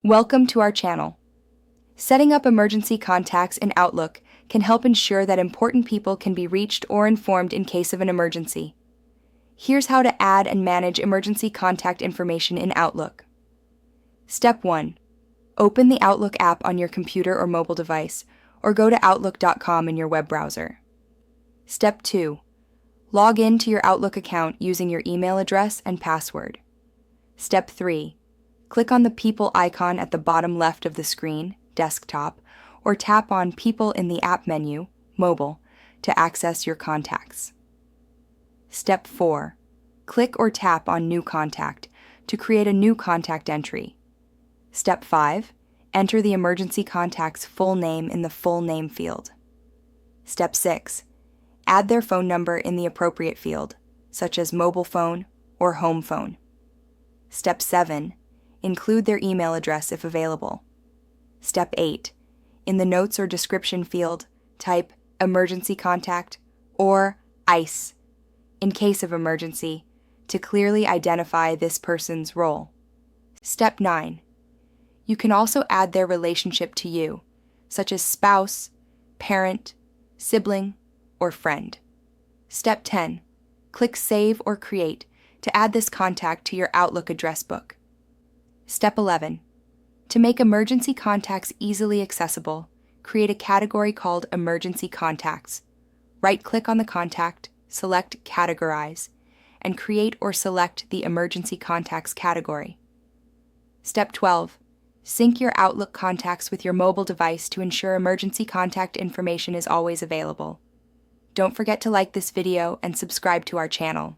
Welcome to our channel. Setting up emergency contacts in Outlook can help ensure that important people can be reached or informed in case of an emergency. Here's how to add and manage emergency contact information in Outlook. Step 1. Open the Outlook app on your computer or mobile device, or go to outlook.com in your web browser. Step 2. Log in to your Outlook account using your email address and password. Step 3. Click on the People icon at the bottom left of the screen, desktop, or tap on People in the app menu, mobile, to access your contacts. Step 4. Click or tap on New Contact to create a new contact entry. Step 5. Enter the emergency contact's full name in the Full Name field. Step 6. Add their phone number in the appropriate field, such as mobile phone or home phone. Step 7. Include their email address if available. Step 8. In the Notes or Description field, type Emergency Contact or ICE in case of emergency to clearly identify this person's role. Step 9. You can also add their relationship to you, such as spouse, parent, sibling, or friend. Step 10. Click Save or Create to add this contact to your Outlook address book. Step 11. To make emergency contacts easily accessible, create a category called Emergency Contacts. Right-click on the contact, select Categorize, and create or select the Emergency Contacts category. Step 12. Sync your Outlook contacts with your mobile device to ensure emergency contact information is always available. Don't forget to like this video and subscribe to our channel.